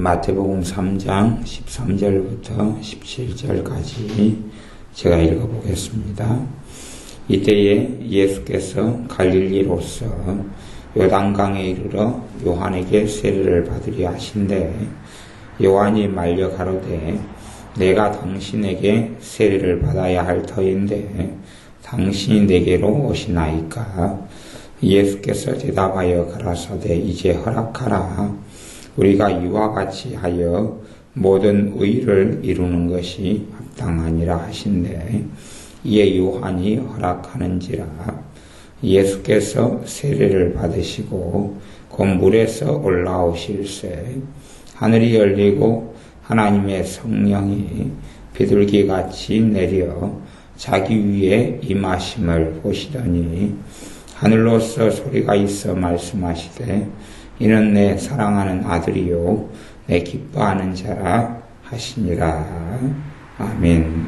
마태복음 3장 13절부터 17절까지 제가 읽어보겠습니다. 이때에 예수께서 갈릴리로서 요단강에 이르러 요한에게 세례를 받으려 하신대 요한이 말려 가로되 내가 당신에게 세례를 받아야 할 터인데 당신이 내게로 오시나이까? 예수께서 대답하여 가라사대 이제 허락하라. 우리가 이와 같이 하여 모든 의를 이루는 것이 합당하니라 하신대 이에 요한이 허락하는지라. 예수께서 세례를 받으시고 곧 물에서 올라오실새 하늘이 열리고 하나님의 성령이 비둘기같이 내려 자기 위에 임하심을 보시더니 하늘로서 소리가 있어 말씀하시되 이는 내 사랑하는 아들이요 내 기뻐하는 자라 하시니라. 아멘.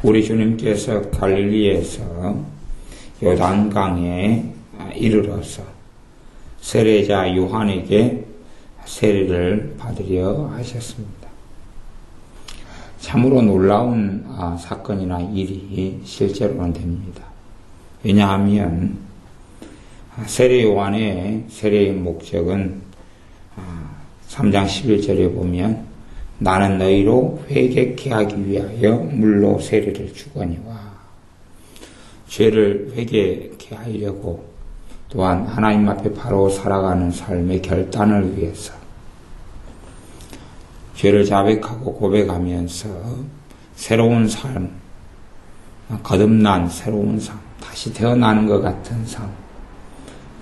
우리 주님께서 갈릴리에서 요단강에 이르러서 세례자 요한에게 세례를 받으려 하셨습니다. 참으로 놀라운 사건이나 일이 실제로는 됩니다. 왜냐하면 세례 요한의 세례의 목적은 3장 11절에 보면 나는 너희로 회개케 하기 위하여 물로 세례를 주거니와 죄를 회개케 하려고 또한 하나님 앞에 바로 살아가는 삶의 결단을 위해서 죄를 자백하고 고백하면서 새로운 삶, 거듭난 새로운 삶, 다시 태어나는 것 같은 삶,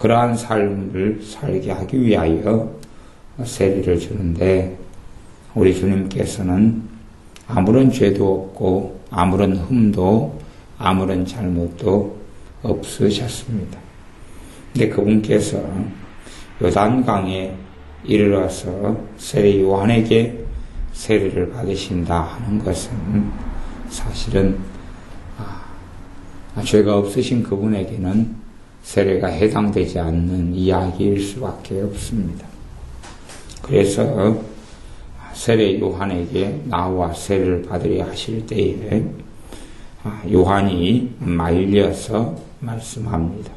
그러한 삶을 살게 하기 위하여 세례를 주는데 우리 주님께서는 아무런 죄도 없고 아무런 흠도 아무런 잘못도 없으셨습니다. 근데 그분께서 요단강에 이르러서 세례 요한에게 세례를 받으신다 하는 것은 사실은 죄가 없으신 그분에게는 세례가 해당되지 않는 이야기일 수밖에 없습니다. 그래서 세례 요한에게 나와 세례를 받으려 하실 때에 요한이 말려서 말씀합니다.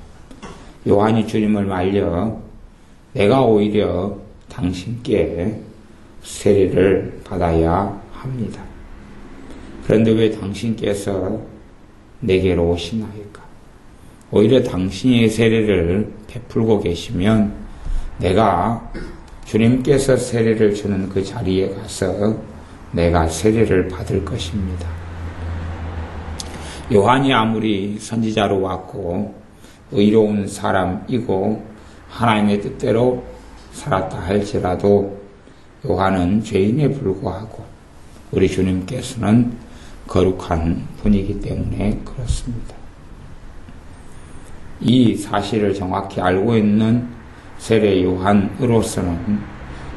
요한이 주님을 말려 내가 오히려 당신께 세례를 받아야 합니다. 그런데 왜 당신께서 내게로 오시나이까? 오히려 당신의 세례를 베풀고 계시면 내가 주님께서 세례를 주는 그 자리에 가서 내가 세례를 받을 것입니다. 요한이 아무리 선지자로 왔고 의로운 사람이고 하나님의 뜻대로 살았다 할지라도 요한은 죄인에 불과하고 우리 주님께서는 거룩한 분이기 때문에 그렇습니다. 이 사실을 정확히 알고 있는 세례 요한으로서는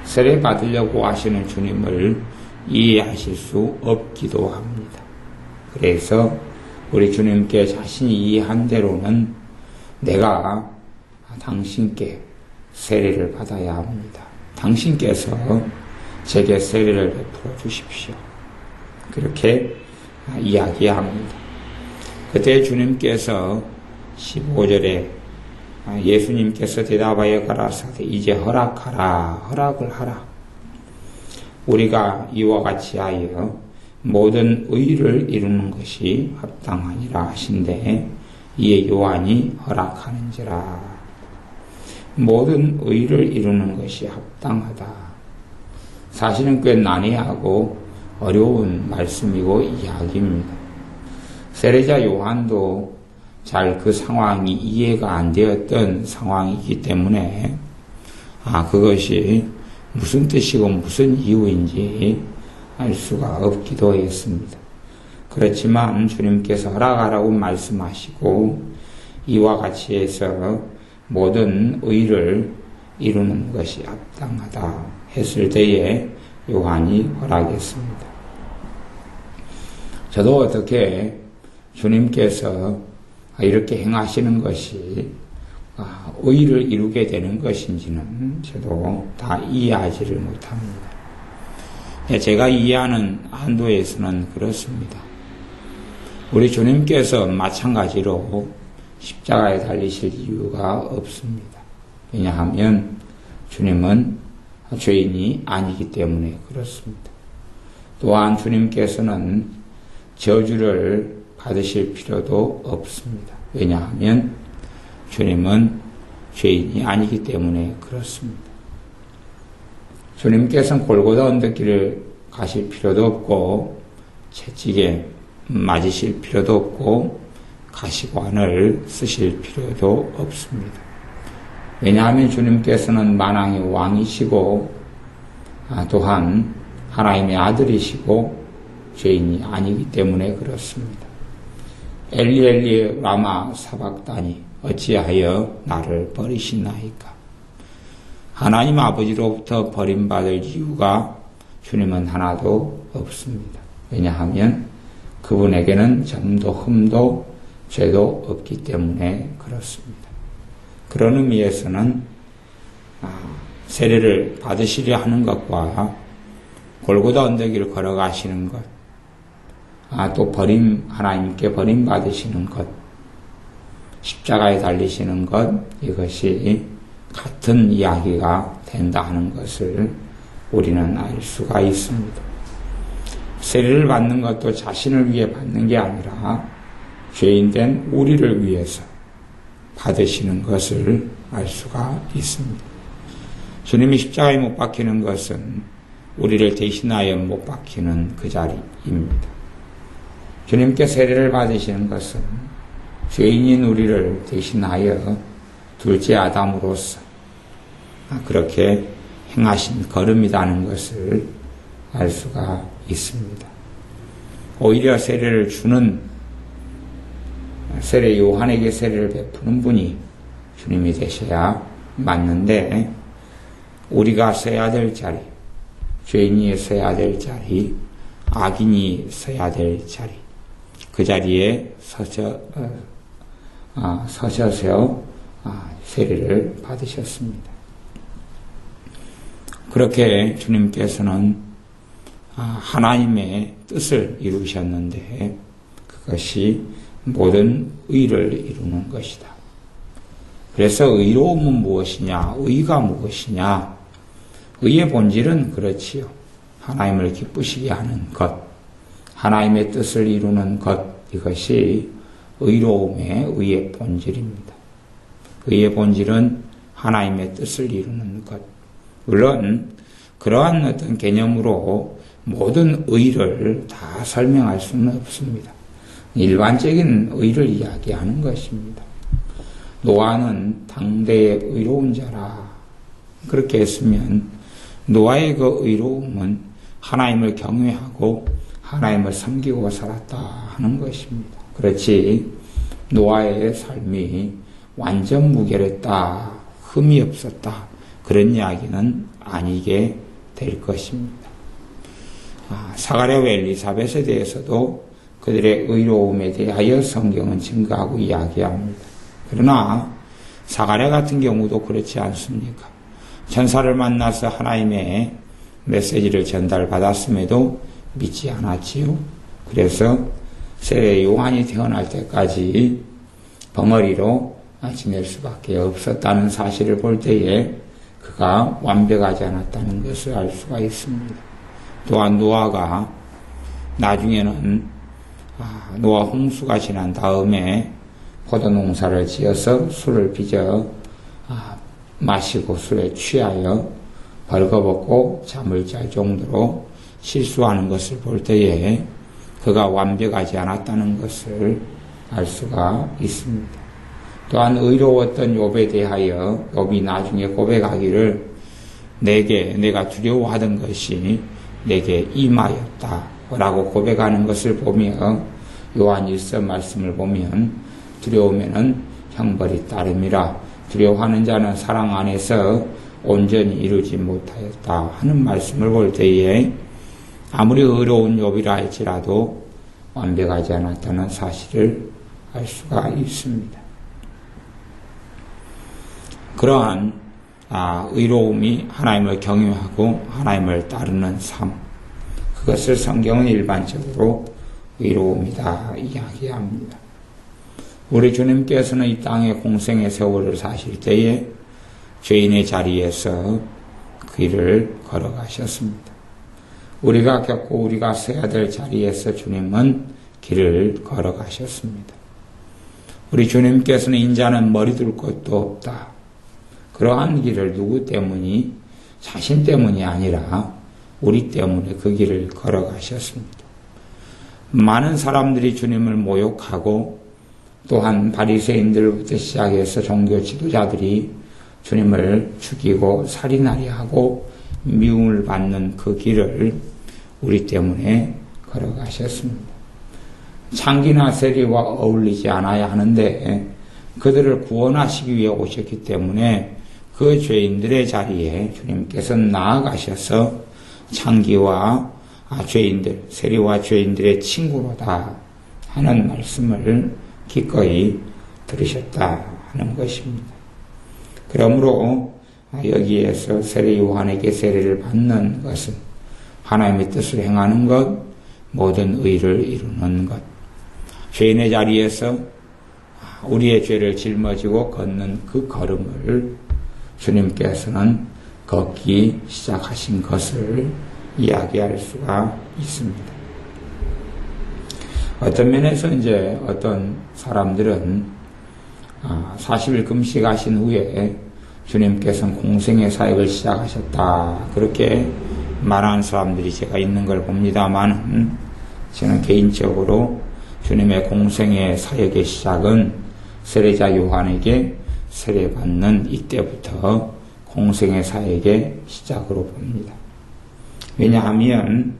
세례 받으려고 하시는 주님을 이해하실 수 없기도 합니다. 그래서 우리 주님께 자신이 이해한 대로는 내가 당신께 세례를 받아야 합니다. 당신께서 제게 세례를 베풀어 주십시오. 그렇게 이야기합니다. 그때 주님께서 15절에 예수님께서 대답하여 가라사대 이제 허락하라. 허락을 하라. 우리가 이와 같이 하여 모든 의를 이루는 것이 합당하니라 하신대 이에 요한이 허락하는지라. 모든 의를 이루는 것이 합당하다. 사실은 꽤 난해하고 어려운 말씀이고 이야기입니다. 세례자 요한도 잘 그 상황이 이해가 안 되었던 상황이기 때문에 그것이 무슨 뜻이고 무슨 이유인지 알 수가 없기도 했습니다. 그렇지만 주님께서 허락하라고 말씀하시고 이와 같이 해서 모든 의를 이루는 것이 합당하다 했을 때에 요한이 허락했습니다. 저도 어떻게 주님께서 이렇게 행하시는 것이 의를 이루게 되는 것인지는 저도 다 이해하지를 못합니다. 제가 이해하는 한도에서는 그렇습니다. 우리 주님께서 마찬가지로 십자가에 달리실 이유가 없습니다. 왜냐하면 주님은 죄인이 아니기 때문에 그렇습니다. 또한 주님께서는 저주를 받으실 필요도 없습니다. 왜냐하면 주님은 죄인이 아니기 때문에 그렇습니다. 주님께서는 골고다 언덕길을 가실 필요도 없고 채찍에 맞으실 필요도 없고 가시관을 쓰실 필요도 없습니다. 왜냐하면 주님께서는 만왕의 왕이시고 또한 하나님의 아들이시고 죄인이 아니기 때문에 그렇습니다. 엘리 엘리 라마 사박다니 어찌하여 나를 버리시나이까. 하나님 아버지로부터 버림받을 이유가 주님은 하나도 없습니다. 왜냐하면 그분에게는 점도 흠도 죄도 없기 때문에 그렇습니다. 그런 의미에서는 세례를 받으시려 하는 것과 골고다 언덕을 걸어가시는 것, 또 하나님께 버림받으시는 것, 십자가에 달리시는 것, 이것이 같은 이야기가 된다 하는 것을 우리는 알 수가 있습니다. 세례를 받는 것도 자신을 위해 받는 게 아니라 죄인된 우리를 위해서 받으시는 것을 알 수가 있습니다. 주님이 십자가에 못 박히는 것은 우리를 대신하여 못 박히는 그 자리입니다. 주님께 세례를 받으시는 것은 죄인인 우리를 대신하여 둘째 아담으로서 그렇게 행하신 걸음이라는 것을 알 수가 있습니다. 오히려 세례를 주는 세례 요한에게 세례를 베푸는 분이 주님이 되셔야 맞는데 우리가 서야 될 자리, 죄인이 서야 될 자리, 악인이 서야 될 자리, 그 자리에 서셔서 세례를 받으셨습니다. 그렇게 주님께서는 하나님의 뜻을 이루셨는데 그것이 모든 의를 이루는 것이다. 그래서 의로움은 무엇이냐? 의가 무엇이냐? 의의 본질은 그렇지요. 하나님을 기쁘시게 하는 것, 하나님의 뜻을 이루는 것, 이것이 의로움의 의의 본질입니다. 의의 본질은 하나님의 뜻을 이루는 것. 물론 그러한 어떤 개념으로 모든 의를 다 설명할 수는 없습니다. 일반적인 의를 이야기하는 것입니다. 노아는 당대의 의로운 자라. 그렇게 했으면 노아의 그 의로움은 하나님을 경외하고 하나님을 섬기고 살았다 하는 것입니다. 그렇지 노아의 삶이 완전 무결했다, 흠이 없었다, 그런 이야기는 아니게 될 것입니다. 사가랴와 엘리사벳에 대해서도 그들의 의로움에 대하여 성경은 증거하고 이야기합니다. 그러나 사가랴 같은 경우도 그렇지 않습니까? 천사를 만나서 하나님의 메시지를 전달받았음에도 믿지 않았지요. 그래서 세례 요한이 태어날 때까지 벙어리로 지낼 수밖에 없었다는 사실을 볼 때에 그가 완벽하지 않았다는 것을 알 수가 있습니다. 또한 노아가 나중에는 노아 홍수가 지난 다음에 포도 농사를 지어서 술을 빚어 마시고 술에 취하여 벌거벗고 잠을 잘 정도로 실수하는 것을 볼 때에 그가 완벽하지 않았다는 것을 알 수가 있습니다. 또한 의로웠던 욥에 대하여 욥이 나중에 고백하기를 내가 두려워하던 것이 내게 임하였다 라고 고백하는 것을 보며 요한 1서 말씀을 보면 두려우면은 형벌이 따름이라 두려워하는 자는 사랑 안에서 온전히 이루지 못하였다 하는 말씀을 볼 때에 아무리 의로운 욥이라 할지라도 완벽하지 않았다는 사실을 알 수가 있습니다. 그러한 의로움이 하나님을 경외하고 하나님을 따르는 삶, 그것을 성경은 일반적으로 의로움이다 이야기합니다. 우리 주님께서는 이 땅의 공생의 세월을 사실 때에 죄인의 자리에서 그 길을 걸어가셨습니다. 우리가 겪고 우리가 서야 될 자리에서 주님은 길을 걸어가셨습니다. 우리 주님께서는 인자는 머리 둘 곳도 없다. 그러한 길을 누구 때문이? 자신 때문이 아니라 우리 때문에 그 길을 걸어가셨습니다. 많은 사람들이 주님을 모욕하고 또한 바리새인들부터 시작해서 종교 지도자들이 주님을 죽이고 살인하려 하고 미움을 받는 그 길을 우리 때문에 걸어가셨습니다. 창기나 세리와 어울리지 않아야 하는데 그들을 구원하시기 위해 오셨기 때문에 그 죄인들의 자리에 주님께서 나아가셔서 창기와 죄인들, 세리와 죄인들의 친구로다 하는 말씀을 기꺼이 들으셨다 하는 것입니다. 그러므로 여기에서 세례 요한에게 세례를 받는 것은 하나님의 뜻을 행하는 것, 모든 의를 이루는 것, 죄인의 자리에서 우리의 죄를 짊어지고 걷는 그 걸음을 주님께서는 걷기 시작하신 것을 이야기할 수가 있습니다. 어떤 면에서 이제 어떤 사람들은 40일 금식하신 후에 주님께서는 공생의 사역을 시작하셨다 그렇게 말하는 사람들이 제가 있는 걸 봅니다만, 저는 개인적으로 주님의 공생의 사역의 시작은 세례자 요한에게 세례받는 이때부터 공생의 사역의 시작으로 봅니다. 왜냐하면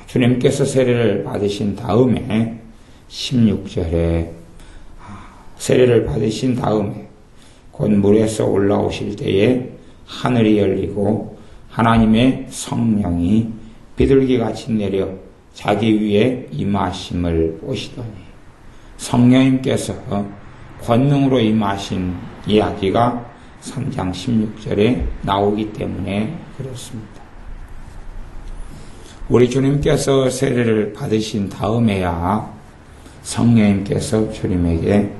주님께서 세례를 받으신 다음에 16절에 세례를 받으신 다음에 곧 물에서 올라오실 때에 하늘이 열리고 하나님의 성령이 비둘기같이 내려 자기 위에 임하심을 보시더니, 성령님께서 권능으로 임하신 이야기가 3장 16절에 나오기 때문에 그렇습니다. 우리 주님께서 세례를 받으신 다음에야 성령님께서 주님에게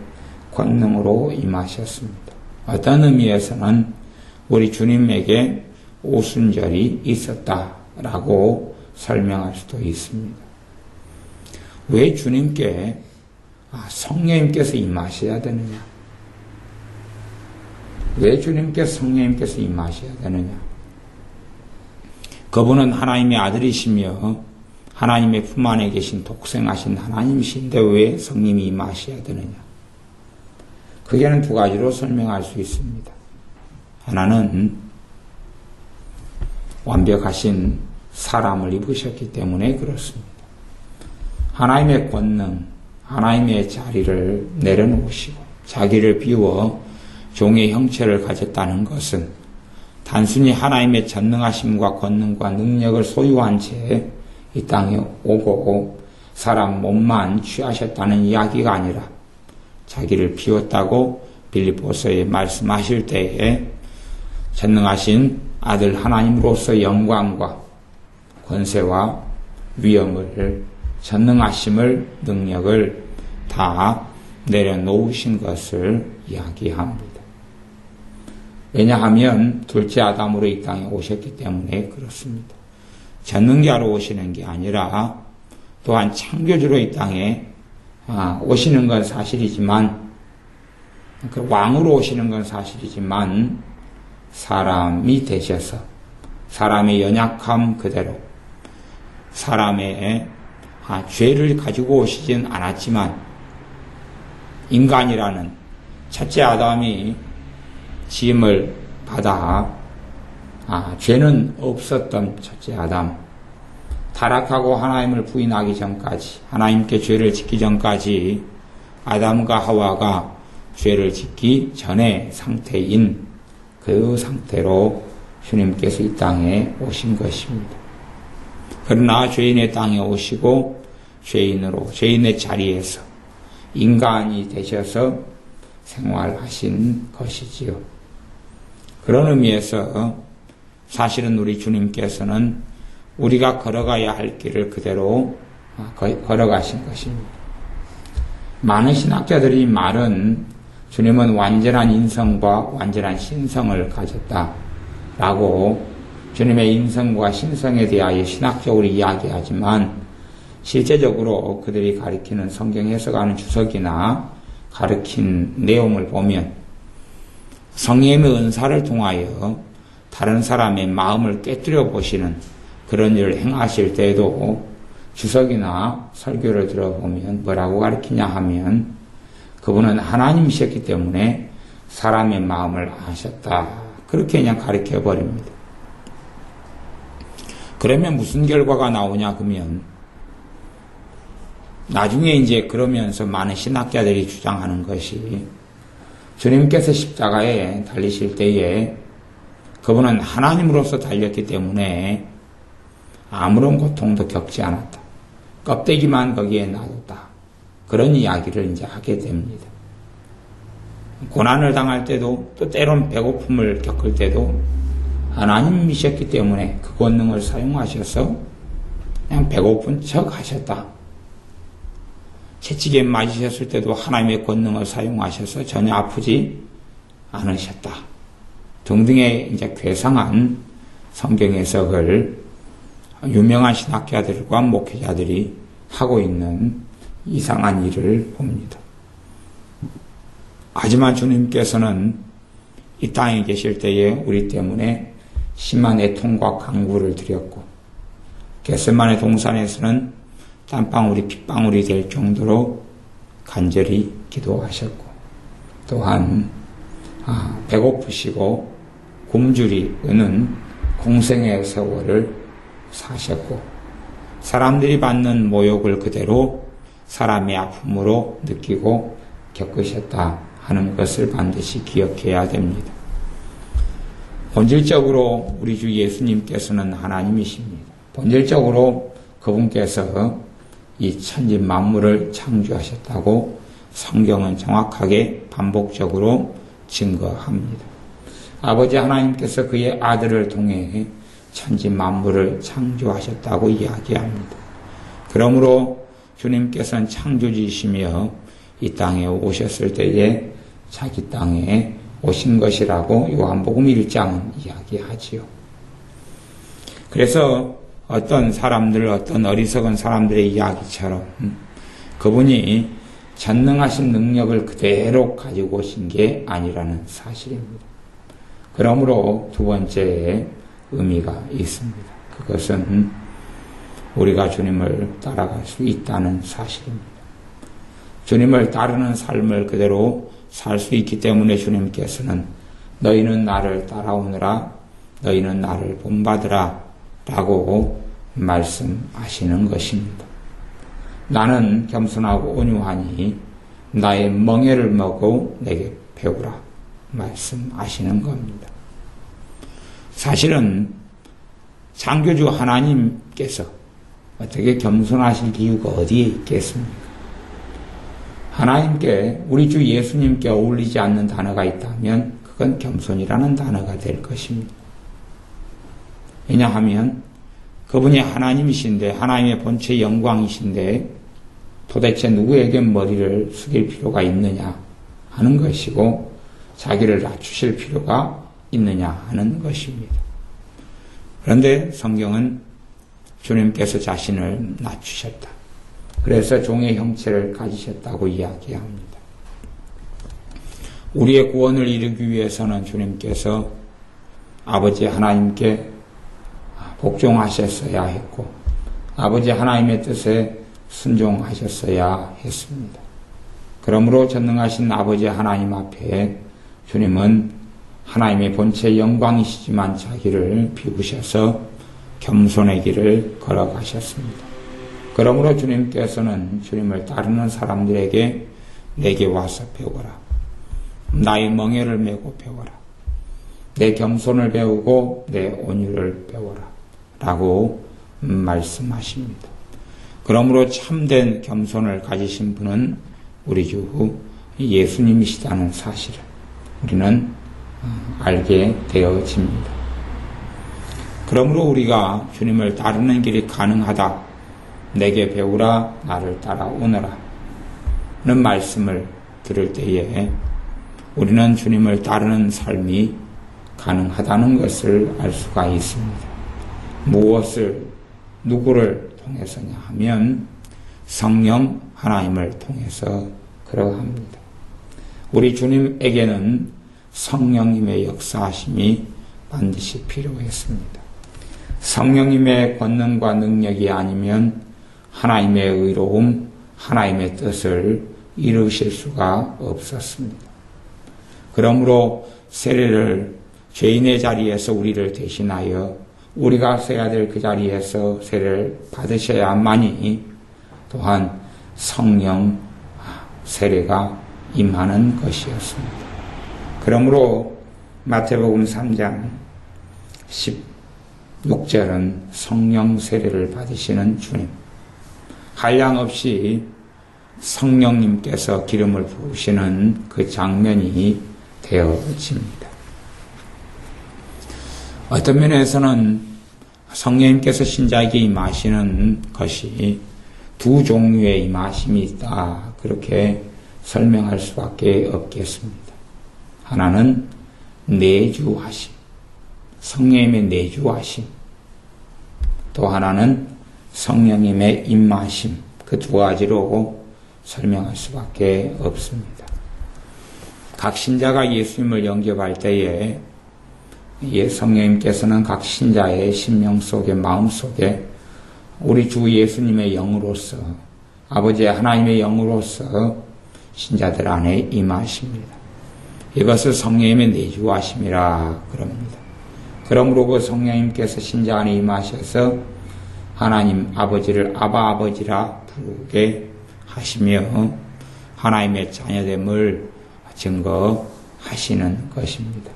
권능으로 임하셨습니다. 어떤 의미에서는 우리 주님에게 오순절이 있었다라고 설명할 수도 있습니다. 왜 주님께 성령님께서 임하셔야 되느냐? 왜 주님께서 성령님께서 임하셔야 되느냐? 그분은 하나님의 아들이시며 하나님의 품 안에 계신 독생하신 하나님이신데 왜 성령님이 임하셔야 되느냐? 그게는 두 가지로 설명할 수 있습니다. 하나는 완벽하신 사람을 입으셨기 때문에 그렇습니다. 하나님의 권능, 하나님의 자리를 내려놓으시고 자기를 비워 종의 형체를 가졌다는 것은 단순히 하나님의 전능하심과 권능과 능력을 소유한 채 이 땅에 오고 사람 몸만 취하셨다는 이야기가 아니라 자기를 비웠다고 빌립보서에 말씀하실 때에 전능하신 아들 하나님으로서 영광과 권세와 위엄을, 전능하심을, 능력을 다 내려놓으신 것을 이야기합니다. 왜냐하면 둘째 아담으로 이 땅에 오셨기 때문에 그렇습니다. 전능자로 오시는 게 아니라 또한 창조주로 이 땅에 오시는 건 사실이지만, 그 왕으로 오시는 건 사실이지만 사람이 되셔서 사람의 연약함 그대로 사람의 죄를 가지고 오시진 않았지만 인간이라는 첫째 아담이 지음을 받아 죄는 없었던 첫째 아담, 타락하고 하나님을 부인하기 전까지, 하나님께 죄를 짓기 전까지 아담과 하와가 죄를 짓기 전의 상태인 그 상태로 주님께서 이 땅에 오신 것입니다. 그러나 죄인의 땅에 오시고 죄인으로, 죄인의 자리에서 인간이 되셔서 생활하신 것이지요. 그런 의미에서 사실은 우리 주님께서는 우리가 걸어가야 할 길을 그대로 걸어가신 것입니다. 많은 신학자들이 말은 주님은 완전한 인성과 완전한 신성을 가졌다라고 주님의 인성과 신성에 대하여 신학적으로 이야기하지만 실제적으로 그들이 가리키는 성경 해석하는 주석이나 가르친 내용을 보면 성령의 은사를 통하여 다른 사람의 마음을 꿰뚫어 보시는 그런 일을 행하실 때에도 주석이나 설교를 들어보면 뭐라고 가르치냐 하면 그분은 하나님이셨기 때문에 사람의 마음을 아셨다. 그렇게 그냥 가르쳐 버립니다. 그러면 무슨 결과가 나오냐 그러면 나중에 이제 그러면서 많은 신학자들이 주장하는 것이 주님께서 십자가에 달리실 때에 그분은 하나님으로서 달렸기 때문에 아무런 고통도 겪지 않았다. 껍데기만 거기에 놔뒀다. 그런 이야기를 이제 하게 됩니다. 고난을 당할 때도 또 때론 배고픔을 겪을 때도 하나님이셨기 때문에 그 권능을 사용하셔서 그냥 배고픈 척 하셨다. 채찍에 맞으셨을 때도 하나님의 권능을 사용하셔서 전혀 아프지 않으셨다. 등등의 이제 괴상한 성경 해석을 유명한 신학자들과 목회자들이 하고 있는 이상한 일을 봅니다. 하지만 주님께서는 이 땅에 계실 때에 우리 때문에 심한 애통과 간구를 드렸고 겟세마네 동산에서는 땀방울이 핏방울이 될 정도로 간절히 기도하셨고 또한 배고프시고 굶주리 으는 공생의 세월을 사셨고 사람들이 받는 모욕을 그대로 사람의 아픔으로 느끼고 겪으셨다 하는 것을 반드시 기억해야 됩니다. 본질적으로 우리 주 예수님께서는 하나님이십니다. 본질적으로 그분께서 이 천지 만물을 창조하셨다고 성경은 정확하게 반복적으로 증거합니다. 아버지 하나님께서 그의 아들을 통해 천지 만물을 창조하셨다고 이야기합니다. 그러므로 주님께서는 창조주이시며 이 땅에 오셨을 때에 자기 땅에 오신 것이라고 요한복음 1장은 이야기하지요. 그래서 어떤 사람들, 어떤 어리석은 사람들의 이야기처럼 그분이 전능하신 능력을 그대로 가지고 오신 게 아니라는 사실입니다. 그러므로 두 번째에 의미가 있습니다. 그것은 우리가 주님을 따라갈 수 있다는 사실입니다. 주님을 따르는 삶을 그대로 살 수 있기 때문에 주님께서는 너희는 나를 따라오느라 너희는 나를 본받으라 라고 말씀하시는 것입니다. 나는 겸손하고 온유하니 나의 멍에를 먹고 내게 배우라 말씀하시는 겁니다. 사실은 창조주 하나님께서 어떻게 겸손하실 이유가 어디에 있겠습니까? 하나님께 우리 주 예수님께 어울리지 않는 단어가 있다면 그건 겸손이라는 단어가 될 것입니다. 왜냐하면 그분이 하나님이신데 하나님의 본체 영광이신데 도대체 누구에게 머리를 숙일 필요가 있느냐 하는 것이고 자기를 낮추실 필요가 있느냐 하는 것입니다. 그런데 성경은 주님께서 자신을 낮추셨다. 그래서 종의 형체를 가지셨다고 이야기합니다. 우리의 구원을 이루기 위해서는 주님께서 아버지 하나님께 복종하셨어야 했고 아버지 하나님의 뜻에 순종하셨어야 했습니다. 그러므로 전능하신 아버지 하나님 앞에 주님은 하나님의 본체 영광이시지만 자기를 비우셔서 겸손의 길을 걸어가셨습니다. 그러므로 주님께서는 주님을 따르는 사람들에게 내게 와서 배워라. 나의 멍에를 메고 배워라. 내 겸손을 배우고 내 온유를 배워라. 라고 말씀하십니다. 그러므로 참된 겸손을 가지신 분은 우리 주 예수님이시다는 사실을 우리는 알게 되어집니다. 그러므로 우리가 주님을 따르는 길이 가능하다. 내게 배우라 나를 따라오너라 는 말씀을 들을 때에 우리는 주님을 따르는 삶이 가능하다는 것을 알 수가 있습니다. 무엇을 누구를 통해서냐 하면 성령 하나님을 통해서 그러합니다. 우리 주님에게는 성령님의 역사하심이 반드시 필요했습니다. 성령님의 권능과 능력이 아니면 하나님의 의로움, 하나님의 뜻을 이루실 수가 없었습니다. 그러므로 세례를 죄인의 자리에서 우리를 대신하여 우리가 써야 될 그 자리에서 세례를 받으셔야만이 또한 성령 세례가 임하는 것이었습니다. 그러므로 마태복음 3장 16절은 성령 세례를 받으시는 주님, 한량없이 성령님께서 기름을 부으시는 그 장면이 되어집니다. 어떤 면에서는 성령님께서 신자에게 임하시는 것이 두 종류의 임하심이 있다. 그렇게 설명할 수밖에 없겠습니다. 하나는 내주하심, 성령님의 내주하심. 또 하나는 성령님의 임하심. 그 두 가지로 설명할 수밖에 없습니다. 각 신자가 예수님을 영접할 때에 성령님께서는 각 신자의 심령 속에, 마음 속에 우리 주 예수님의 영으로서, 아버지 하나님의 영으로서 신자들 안에 임하십니다. 이것을 성령님의 내주하심이라 그럽니다. 그러므로 그 성령님께서 신자 안에 임하셔서 하나님 아버지를 아바 아버지라 부르게 하시며 하나님의 자녀됨을 증거하시는 것입니다.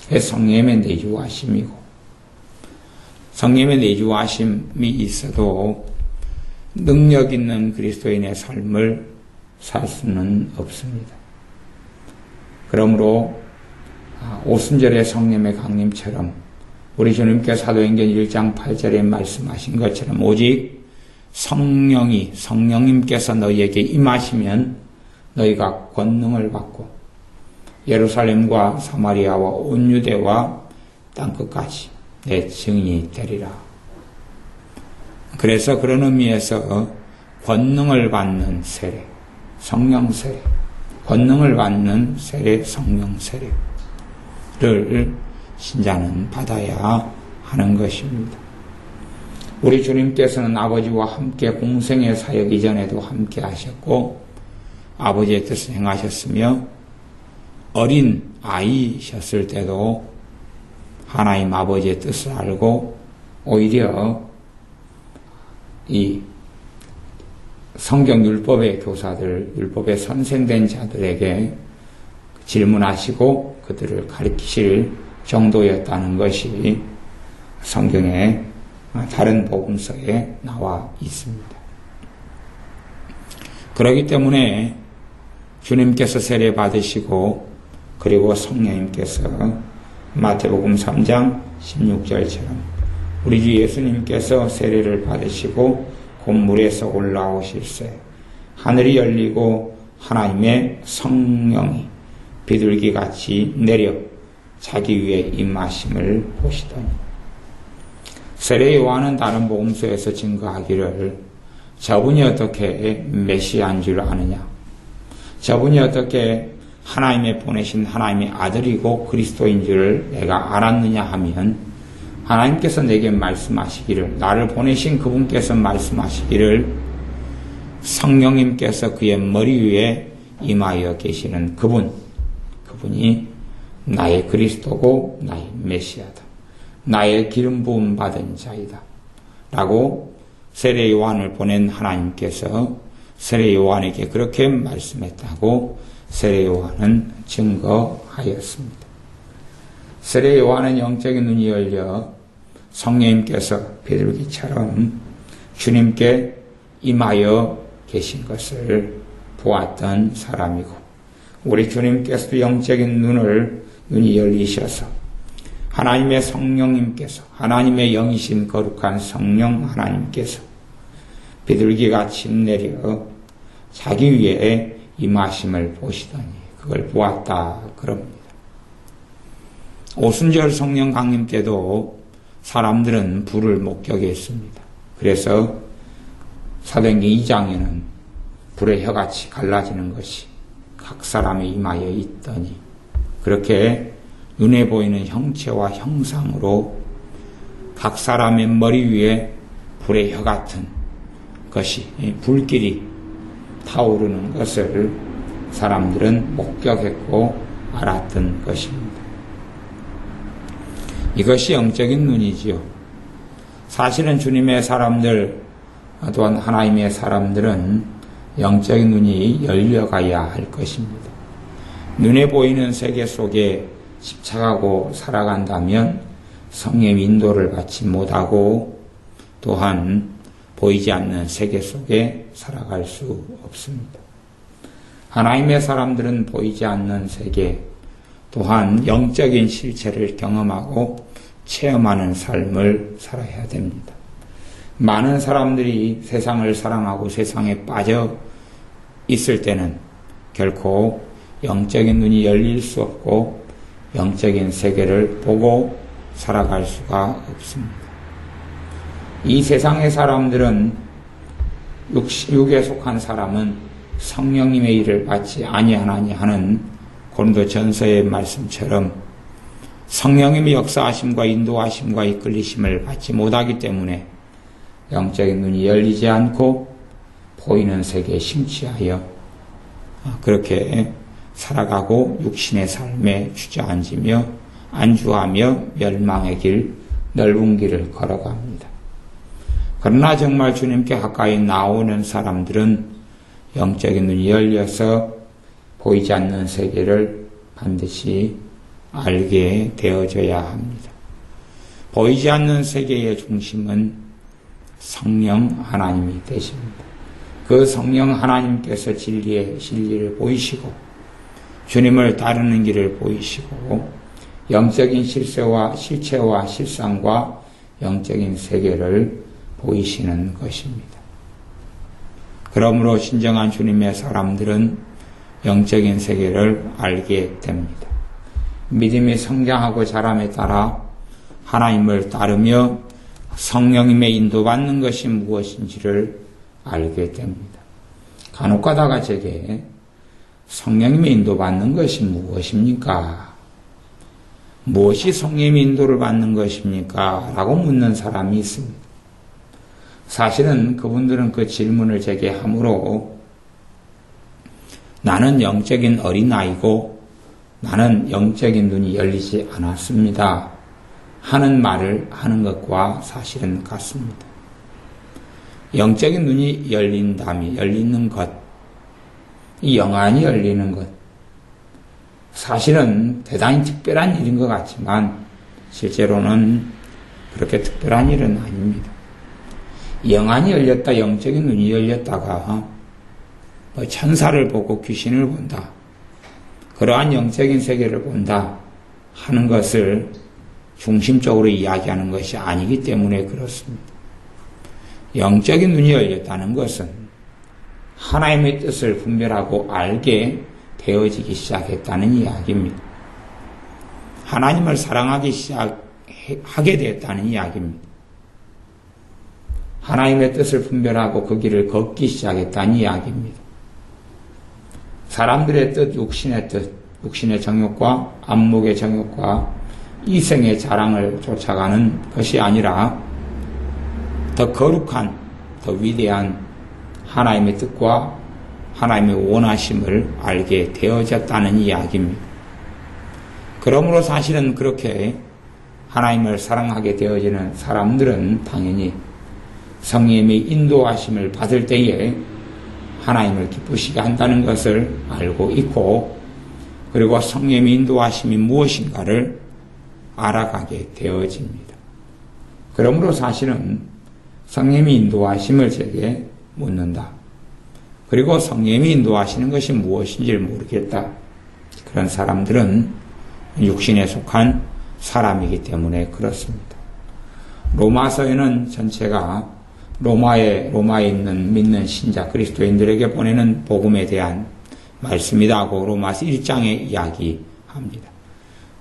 성령님의 내주하심이고, 성령님의 내주하심이 있어도 능력 있는 그리스도인의 삶을 살 수는 없습니다. 그러므로 오순절의 성령의 강림처럼 우리 주님께서 사도행전 1장 8절에 말씀하신 것처럼 오직 성령님께서 너희에게 임하시면 너희가 권능을 받고 예루살렘과 사마리아와 온 유대와 땅끝까지 내 증인이 되리라. 그래서 그런 의미에서 권능을 받는 세례, 성령 세례, 권능을 받는 세례, 성령 세례를 신자는 받아야 하는 것입니다. 우리 주님께서는 아버지와 함께 공생의 사역 이전에도 함께 하셨고 아버지의 뜻을 행하셨으며 어린 아이셨을 때도 하나님 아버지의 뜻을 알고 오히려 이 성경 율법의 교사들, 율법의 선생된 자들에게 질문하시고 그들을 가르치실 정도였다는 것이 성경의 다른 복음서에 나와 있습니다. 그렇기 때문에 주님께서 세례 받으시고 그리고 성령님께서 마태복음 3장 16절처럼 우리 주 예수님께서 세례를 받으시고 곧 물에서 올라오실새 하늘이 열리고 하나님의 성령이 비둘기같이 내려 자기 위에 임하심을 보시더니 세례 요한은 다른 복음서에서 증거하기를 저분이 어떻게 메시아인 줄 아느냐, 저분이 어떻게 하나님의 보내신 하나님의 아들이고 그리스도인 줄을 내가 알았느냐 하면 하나님께서 내게 말씀하시기를, 나를 보내신 그분께서 말씀하시기를 성령님께서 그의 머리 위에 임하여 계시는 그분이 나의 그리스도고 나의 메시아다, 나의 기름 부음 받은 자이다 라고 세례 요한을 보낸 하나님께서 세례 요한에게 그렇게 말씀했다고 세례 요한은 증거하였습니다. 세례 요한은 영적인 눈이 열려 성령님께서 비둘기처럼 주님께 임하여 계신 것을 보았던 사람이고 우리 주님께서도 영적인 눈을 눈이 열리셔서 하나님의 성령님께서, 하나님의 영이신 거룩한 성령 하나님께서 비둘기같이 내려 자기 위에 임하심을 보시더니 그걸 보았다 그럽니다. 오순절 성령 강림 때도 사람들은 불을 목격했습니다. 그래서 사도행전 2장에는 불의 혀같이 갈라지는 것이 각 사람의 이마에 있더니 그렇게 눈에 보이는 형체와 형상으로 각 사람의 머리 위에 불의 혀 같은 것이 불길이 타오르는 것을 사람들은 목격했고 알았던 것입니다. 이것이 영적인 눈이지요. 사실은 주님의 사람들 또한 하나님의 사람들은 영적인 눈이 열려가야 할 것입니다. 눈에 보이는 세계 속에 집착하고 살아간다면 성령의 인도를 받지 못하고 또한 보이지 않는 세계 속에 살아갈 수 없습니다. 하나님의 사람들은 보이지 않는 세계 또한 영적인 실체를 경험하고 체험하는 삶을 살아야 됩니다. 많은 사람들이 세상을 사랑하고 세상에 빠져 있을 때는 결코 영적인 눈이 열릴 수 없고 영적인 세계를 보고 살아갈 수가 없습니다. 이 세상의 사람들은 육에 속한 사람은 성령님의 일을 받지 아니하나니 하는 고린도전서의 말씀처럼 성령님의 역사하심과 인도하심과 이끌리심을 받지 못하기 때문에 영적인 눈이 열리지 않고 보이는 세계에 심취하여 그렇게 살아가고 육신의 삶에 주저앉으며 안주하며 멸망의 길, 넓은 길을 걸어갑니다. 그러나 정말 주님께 가까이 나오는 사람들은 영적인 눈이 열려서 보이지 않는 세계를 반드시 알게 되어져야 합니다. 보이지 않는 세계의 중심은 성령 하나님이 되십니다. 그 성령 하나님께서 진리의 진리를 보이시고 주님을 따르는 길을 보이시고 영적인 실체와 실상과 영적인 세계를 보이시는 것입니다. 그러므로 진정한 주님의 사람들은 영적인 세계를 알게 됩니다. 믿음이 성장하고 자람에 따라 하나님을 따르며 성령님의 인도받는 것이 무엇인지를 알게 됩니다. 간혹가다가 제게 성령님의 인도받는 것이 무엇입니까? 무엇이 성령님의 인도를 받는 것입니까? 라고 묻는 사람이 있습니다. 사실은 그분들은 그 질문을 제게 함으로 나는 영적인 어린아이고 나는 영적인 눈이 열리지 않았습니다 하는 말을 하는 것과 사실은 같습니다. 영적인 눈이 열리는 것, 이 영안이 열리는 것, 사실은 대단히 특별한 일인 것 같지만 실제로는 그렇게 특별한 일은 아닙니다. 영안이 열렸다, 영적인 눈이 열렸다가 천사를 보고 귀신을 본다, 그러한 영적인 세계를 본다 하는 것을 중심적으로 이야기하는 것이 아니기 때문에 그렇습니다. 영적인 눈이 열렸다는 것은 하나님의 뜻을 분별하고 알게 되어지기 시작했다는 이야기입니다. 하나님을 사랑하기 시작하게 되었다는 이야기입니다. 하나님의 뜻을 분별하고 그 길을 걷기 시작했다는 이야기입니다. 사람들의 뜻, 육신의 뜻, 육신의 정욕과 안목의 정욕과 이생의 자랑을 쫓아가는 것이 아니라 더 거룩한, 더 위대한 하나님의 뜻과 하나님의 원하심을 알게 되어졌다는 이야기입니다. 그러므로 사실은 그렇게 하나님을 사랑하게 되어지는 사람들은 당연히 성령님의 인도하심을 받을 때에 하나님을 기쁘시게 한다는 것을 알고 있고, 그리고 성령님의 인도하심이 무엇인가를 알아가게 되어집니다. 그러므로 사실은 성령님의 인도하심을 제게 묻는다. 그리고 성령님이 인도하시는 것이 무엇인지를 모르겠다. 그런 사람들은 육신에 속한 사람이기 때문에 그렇습니다. 로마서에는 전체가 로마에 있는 믿는 신자 그리스도인들에게 보내는 복음에 대한 말씀이라고 로마서 1장에 이야기합니다.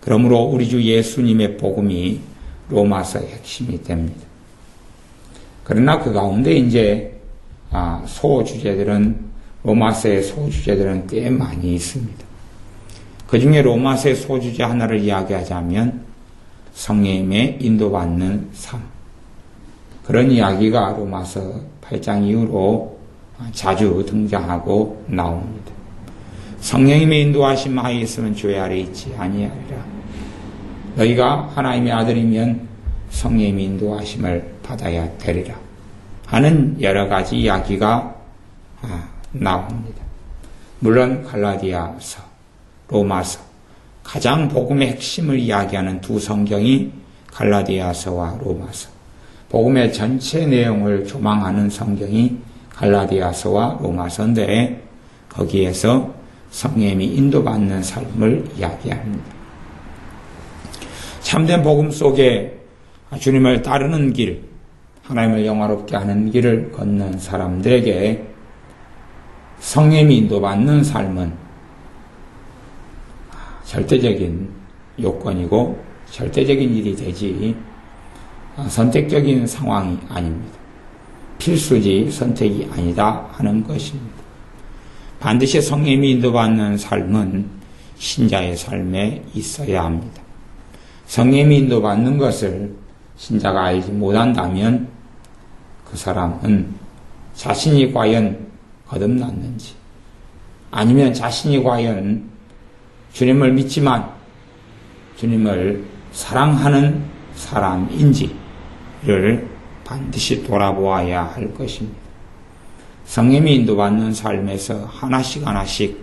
그러므로 우리 주 예수님의 복음이 로마서의 핵심이 됩니다. 그러나 그 가운데 이제 소주제들은 로마서의 소주제들은 꽤 많이 있습니다. 그 중에 로마서의 소주제 하나를 이야기하자면 성령님의 인도받는 삶, 그런 이야기가 로마서 8장 이후로 자주 등장하고 나옵니다. 성령님의 인도하심 하에 있으면 죄 아래 있지 아니하리라. 너희가 하나님의 아들이면 성령님의 인도하심을 받아야 되리라 하는 여러 가지 이야기가 나옵니다. 물론 갈라디아서, 로마서, 가장 복음의 핵심을 이야기하는 두 성경이 갈라디아서와 로마서, 복음의 전체 내용을 조망하는 성경이 갈라디아서와 로마서인데 거기에서 성령님이 인도받는 삶을 이야기합니다. 참된 복음 속에 주님을 따르는 길, 하나님을 영화롭게 하는 길을 걷는 사람들에게 성령님이 인도받는 삶은 절대적인 요건이고 절대적인 일이 되지 선택적인 상황이 아닙니다. 필수지 선택이 아니다 하는 것입니다. 반드시 성령님이 인도받는 삶은 신자의 삶에 있어야 합니다. 성령님이 인도받는 것을 신자가 알지 못한다면 그 사람은 자신이 과연 거듭났는지 아니면 자신이 과연 주님을 믿지만 주님을 사랑하는 사람인지를 반드시 돌아보아야 할 것입니다. 성령님이 인도받는 삶에서 하나씩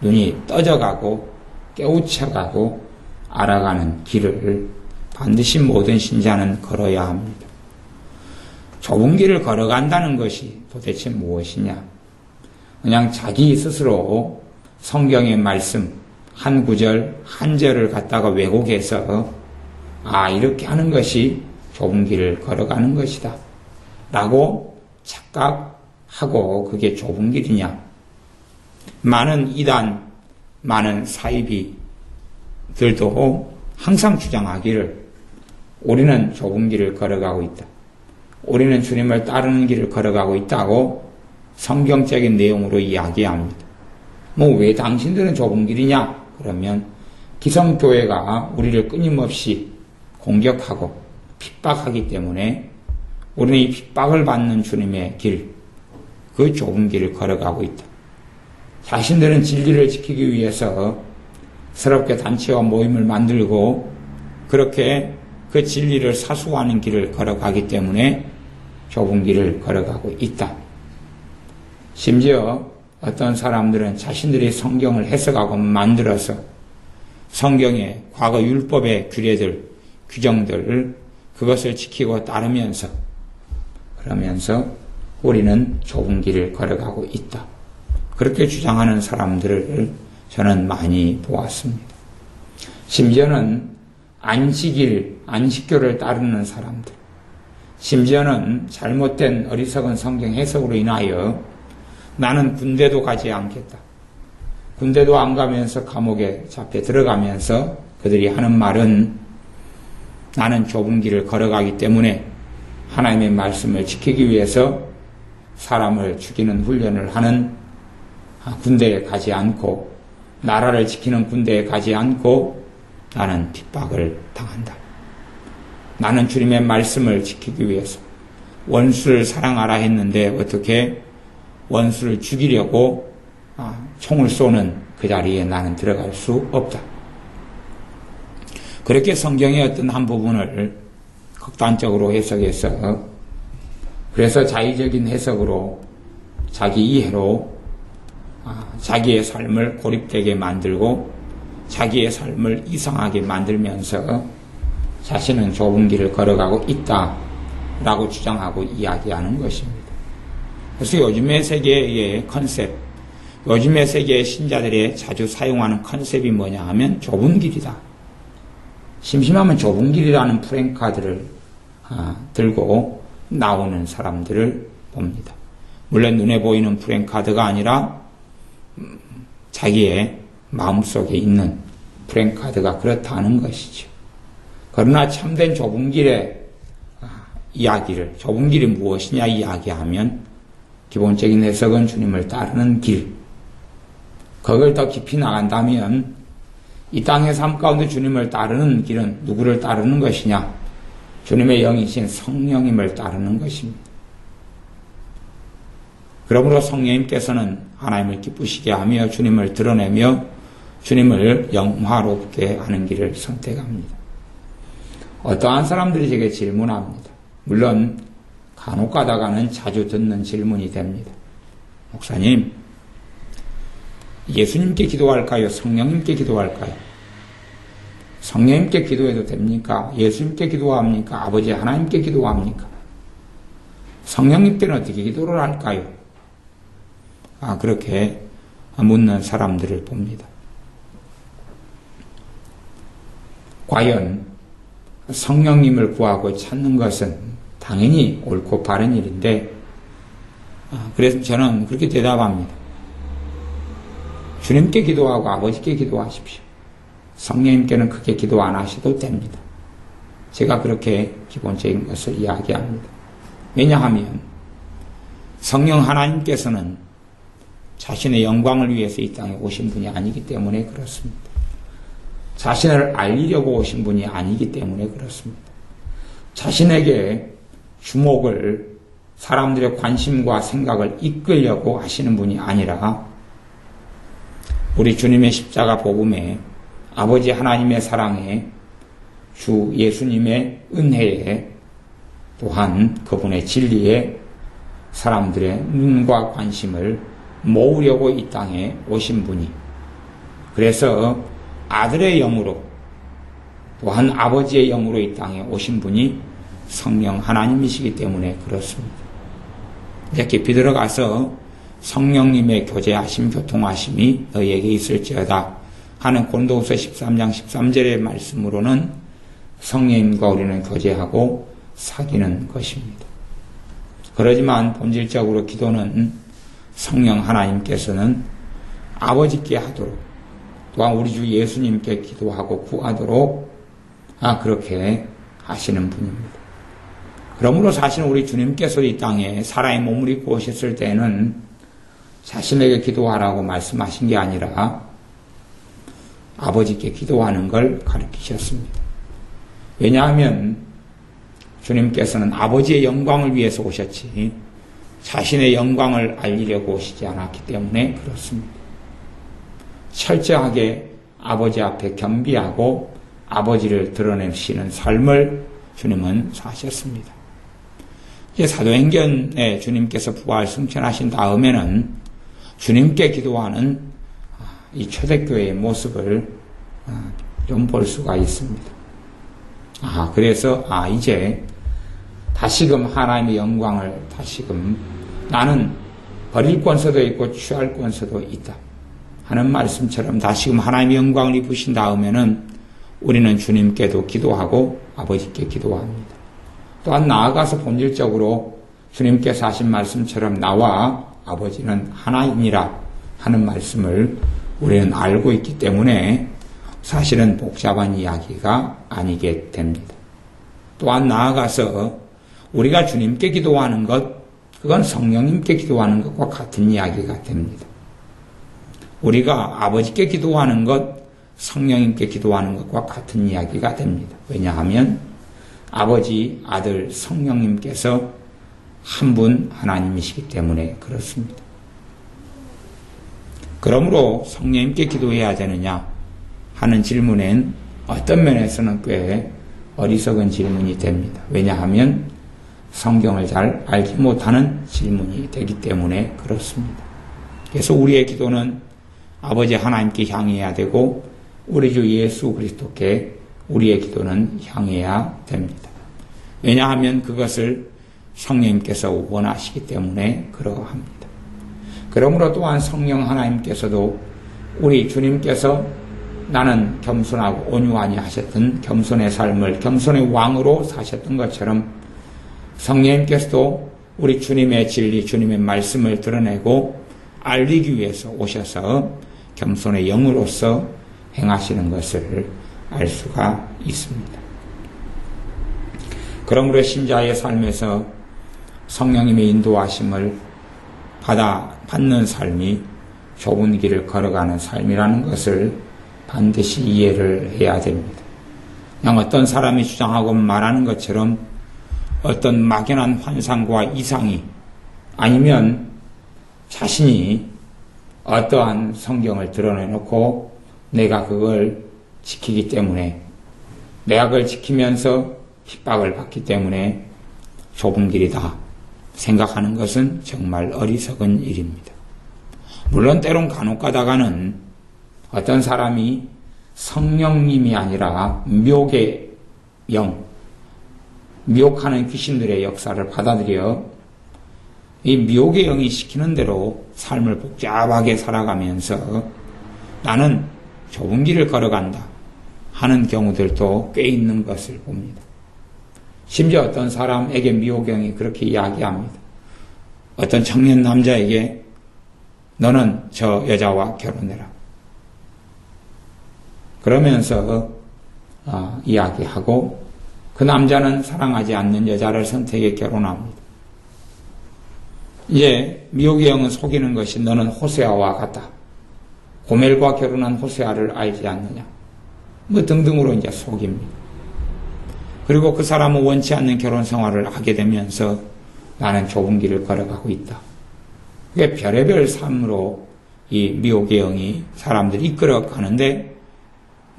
눈이 떠져가고 깨우쳐가고 알아가는 길을 반드시 모든 신자는 걸어야 합니다. 좁은 길을 걸어간다는 것이 도대체 무엇이냐? 그냥 자기 스스로 성경의 말씀 한 구절 한 절을 갖다가 왜곡해서 이렇게 하는 것이 좁은 길을 걸어가는 것이다 라고 착각하고 그게 좁은 길이냐? 많은 이단, 많은 사이비들도 항상 주장하기를 우리는 좁은 길을 걸어가고 있다. 우리는 주님을 따르는 길을 걸어가고 있다고 성경적인 내용으로 이야기합니다. 왜 당신들은 좁은 길이냐? 그러면 기성교회가 우리를 끊임없이 공격하고 핍박하기 때문에 우리는 이 핍박을 받는 주님의 길, 그 좁은 길을 걸어가고 있다. 자신들은 진리를 지키기 위해서 새롭게 단체와 모임을 만들고 그렇게 그 진리를 사수하는 길을 걸어가기 때문에 좁은 길을 걸어가고 있다. 심지어 어떤 사람들은 자신들이 성경을 해석하고 만들어서 성경의 과거 율법의 규례들, 규정들을 그것을 지키고 따르면서 그러면서 우리는 좁은 길을 걸어가고 있다. 그렇게 주장하는 사람들을 저는 많이 보았습니다. 심지어는 안식교를 따르는 사람들, 심지어는 잘못된 어리석은 성경 해석으로 인하여 나는 군대도 가지 않겠다. 군대도 안 가면서 감옥에 잡혀 들어가면서 그들이 하는 말은 나는 좁은 길을 걸어가기 때문에 하나님의 말씀을 지키기 위해서 사람을 죽이는 훈련을 하는 군대에 가지 않고 나라를 지키는 군대에 가지 않고 나는 핍박을 당한다. 나는 주님의 말씀을 지키기 위해서 원수를 사랑하라 했는데 어떻게 원수를 죽이려고 총을 쏘는 그 자리에 나는 들어갈 수 없다. 그렇게 성경의 어떤 한 부분을 극단적으로 해석해서 그래서 자의적인 해석으로 자기 이해로 자기의 삶을 고립되게 만들고 자기의 삶을 이상하게 만들면서 자신은 좁은 길을 걸어가고 있다라고 주장하고 이야기하는 것입니다. 그래서 요즘의 세계의 컨셉, 요즘의 세계의 신자들이 자주 사용하는 컨셉이 뭐냐 하면 좁은 길이다. 심심하면 좁은 길이라는 프랭카드를 들고 나오는 사람들을 봅니다. 물론 눈에 보이는 프랭카드가 아니라 자기의 마음속에 있는 프랭카드가 그렇다는 것이죠. 그러나 참된 좁은 길의 이야기를, 좁은 길이 무엇이냐 이야기하면 기본적인 해석은 주님을 따르는 길. 그걸 더 깊이 나간다면 이 땅의 삶 가운데 주님을 따르는 길은 누구를 따르는 것이냐? 주님의 영이신 성령님을 따르는 것입니다. 그러므로 성령님께서는 하나님을 기쁘시게 하며 주님을 드러내며 주님을 영화롭게 하는 길을 선택합니다. 어떠한 사람들이 제게 질문합니다. 물론 간혹 가다가는 자주 듣는 질문이 됩니다. 목사님, 예수님께 기도할까요? 성령님께 기도할까요? 성령님께 기도해도 됩니까? 예수님께 기도합니까? 아버지 하나님께 기도합니까? 성령님께는 어떻게 기도를 할까요? 그렇게 묻는 사람들을 봅니다. 과연 성령님을 구하고 찾는 것은 당연히 옳고 바른 일인데, 그래서 저는 그렇게 대답합니다. 주님께 기도하고 아버지께 기도하십시오. 성령님께는 크게 기도 안 하셔도 됩니다. 제가 그렇게 기본적인 것을 이야기합니다. 왜냐하면 성령 하나님께서는 자신의 영광을 위해서 이 땅에 오신 분이 아니기 때문에 그렇습니다. 자신을 알리려고 오신 분이 아니기 때문에 그렇습니다. 자신에게 주목을, 사람들의 관심과 생각을 이끌려고 하시는 분이 아니라 우리 주님의 십자가 복음에, 아버지 하나님의 사랑에, 주 예수님의 은혜에, 또한 그분의 진리에 사람들의 눈과 관심을 모으려고 이 땅에 오신 분이, 그래서 아들의 영으로 또한 아버지의 영으로 이 땅에 오신 분이 성령 하나님이시기 때문에 그렇습니다. 이제 깊이 들어가서 성령님의 교제하심, 교통하심이 너희에게 있을지어다 하는 고린도후서 13장 13절의 말씀으로는 성령님과 우리는 교제하고 사귀는 것입니다. 그러지만 본질적으로 기도는 성령 하나님께서는 아버지께 하도록, 또한 우리 주 예수님께 기도하고 구하도록 그렇게 하시는 분입니다. 그러므로 사실 우리 주님께서 이 땅에 사람의 몸을 입고 오셨을 때는 자신에게 기도하라고 말씀하신 게 아니라 아버지께 기도하는 걸 가르치셨습니다. 왜냐하면 주님께서는 아버지의 영광을 위해서 오셨지 자신의 영광을 알리려고 오시지 않았기 때문에 그렇습니다. 철저하게 아버지 앞에 겸비하고 아버지를 드러내시는 삶을 주님은 사셨습니다. 이제 사도행전에 주님께서 부활 승천하신 다음에는 주님께 기도하는 이 초대교회의 모습을 좀 볼 수가 있습니다. 그래서 이제 다시금 하나님의 영광을 다시금 나는 버릴 권세도 있고 취할 권세도 있다 하는 말씀처럼 다시금 하나님의 영광을 입으신 다음에는 우리는 주님께도 기도하고 아버지께 기도합니다. 또한 나아가서 본질적으로 주님께서 하신 말씀처럼 나와 아버지는 하나이니라 하는 말씀을 우리는 알고 있기 때문에 사실은 복잡한 이야기가 아니게 됩니다. 또한 나아가서 우리가 주님께 기도하는 것, 그건 성령님께 기도하는 것과 같은 이야기가 됩니다. 우리가 아버지께 기도하는 것, 성령님께 기도하는 것과 같은 이야기가 됩니다. 왜냐하면 아버지, 아들, 성령님께서 한 분 하나님이시기 때문에 그렇습니다. 그러므로 성령님께 기도해야 되느냐 하는 질문엔 어떤 면에서는 꽤 어리석은 질문이 됩니다. 왜냐하면 성경을 잘 알지 못하는 질문이 되기 때문에 그렇습니다. 그래서 우리의 기도는 아버지 하나님께 향해야 되고 우리 주 예수 그리스도께 우리의 기도는 향해야 됩니다. 왜냐하면 그것을 성령님께서 원하시기 때문에 그러합니다. 그러므로 또한 성령 하나님께서도 우리 주님께서 나는 겸손하고 온유하니 하셨던 겸손의 삶을 겸손의 왕으로 사셨던 것처럼 성령님께서도 우리 주님의 진리, 주님의 말씀을 드러내고 알리기 위해서 오셔서 겸손의 영으로서 행하시는 것을 알 수가 있습니다. 그러므로 신자의 삶에서 성령님의 인도하심을 받는 삶이 좁은 길을 걸어가는 삶이라는 것을 반드시 이해를 해야 됩니다. 그냥 어떤 사람이 주장하고 말하는 것처럼 어떤 막연한 환상과 이상이 아니면 자신이 어떠한 성경을 드러내놓고 내가 그걸 지키기 때문에 내가 그걸 지키면서 핍박을 받기 때문에 좁은 길이다 생각하는 것은 정말 어리석은 일입니다. 물론 때론 간혹 가다가는 어떤 사람이 성령님이 아니라 미혹의 영, 미혹하는 귀신들의 역사를 받아들여 이 미혹의 영이 시키는 대로 삶을 복잡하게 살아가면서 나는 좁은 길을 걸어간다 하는 경우들도 꽤 있는 것을 봅니다. 심지어 어떤 사람에게 미혹의 영이 그렇게 이야기합니다. 어떤 청년 남자에게 너는 저 여자와 결혼해라. 그러면서 이야기하고 그 남자는 사랑하지 않는 여자를 선택해 결혼합니다. 이제 미혹의 영은 속이는 것이 너는 호세아와 같다. 고멜과 결혼한 호세아를 알지 않느냐. 뭐 등등으로 이제 속입니다. 그리고 그 사람은 원치 않는 결혼 생활을 하게 되면서 나는 좁은 길을 걸어가고 있다. 그게 별의별 삶으로 이 미혹의 영이 사람들이 이끌어가는데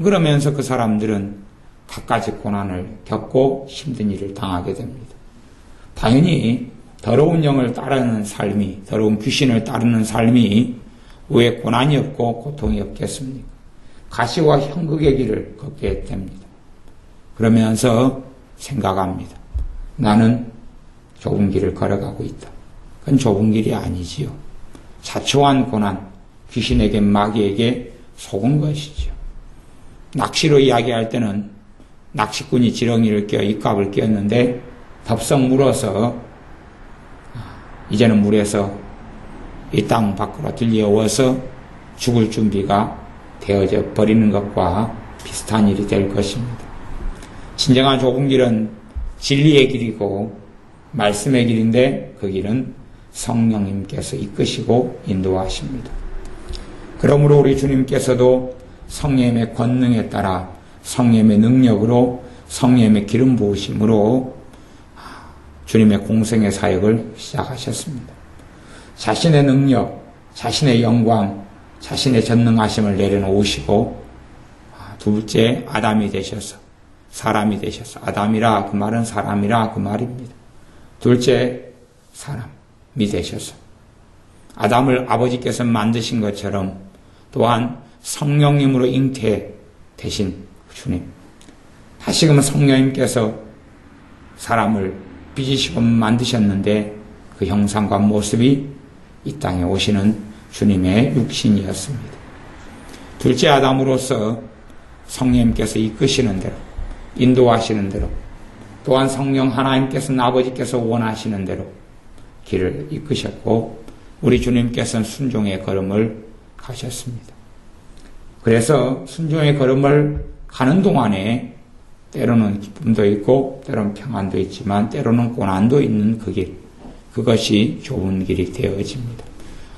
그러면서 그 사람들은 갖가지 고난을 겪고 힘든 일을 당하게 됩니다. 당연히 더러운 영을 따르는 삶이, 더러운 귀신을 따르는 삶이 왜 고난이 없고 고통이 없겠습니까? 가시와 형극의 길을 걷게 됩니다. 그러면서 생각합니다. 나는 좁은 길을 걸어가고 있다. 그건 좁은 길이 아니지요. 자초한 고난, 귀신에게 마귀에게 속은 것이지요. 낚시로 이야기할 때는 낚시꾼이 지렁이를 껴 입갑을 끼었는데 덥석 물어서 이제는 물에서 이 땅 밖으로 들려워서 죽을 준비가 되어져 버리는 것과 비슷한 일이 될 것입니다. 진정한 좁은 길은 진리의 길이고 말씀의 길인데 그 길은 성령님께서 이끄시고 인도하십니다. 그러므로 우리 주님께서도 성령님의 권능에 따라 성령님의 능력으로 성령님의 기름 부으심으로 주님의 공생의 사역을 시작하셨습니다. 자신의 능력, 자신의 영광, 자신의 전능하심을 내려놓으시고 둘째 아담이 되셔서 사람이 되셔서 아담이라 그 말은 사람이라 그 말입니다. 둘째 사람이 되셔서 아담을 아버지께서 만드신 것처럼 또한 성령님으로 잉태되신 주님 다시금 성령님께서 사람을 빚으시고 만드셨는데 그 형상과 모습이 이 땅에 오시는 주님의 육신이었습니다. 둘째 아담으로서 성령님께서 이끄시는 대로 인도하시는 대로 또한 성령 하나님께서는 아버지께서 원하시는 대로 길을 이끄셨고 우리 주님께서는 순종의 걸음을 가셨습니다. 그래서 순종의 걸음을 가는 동안에 때로는 기쁨도 있고 때로는 평안도 있지만 때로는 고난도 있는 그 길, 그것이 좁은 길이 되어집니다.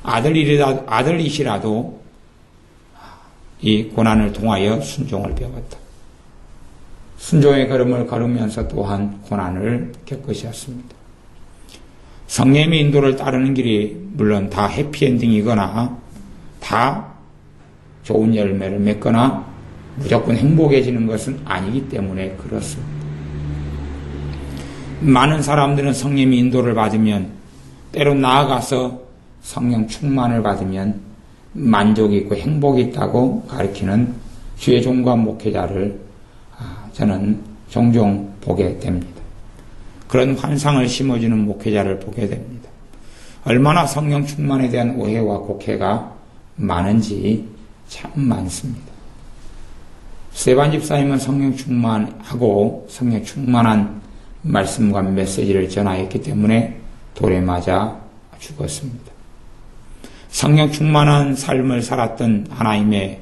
아들이시라도 이 고난을 통하여 순종을 배웠다. 순종의 걸음을 걸으면서 또한 고난을 겪으셨습니다. 성령의 인도를 따르는 길이 물론 다 해피엔딩이거나 다 좋은 열매를 맺거나 무조건 행복해지는 것은 아니기 때문에 그렇습니다. 많은 사람들은 성령의 인도를 받으면 때로 나아가서 성령 충만을 받으면 만족이 있고 행복이 있다고 가르치는 주의 종과 목회자를 저는 종종 보게 됩니다. 그런 환상을 심어주는 목회자를 보게 됩니다. 얼마나 성령 충만에 대한 오해와 곡해가 많은지 참 많습니다. 스테반 집사님은 성령 충만하고 성령 충만한 말씀과 메시지를 전하였기 때문에 돌에 맞아 죽었습니다. 성령 충만한 삶을 살았던 하나님의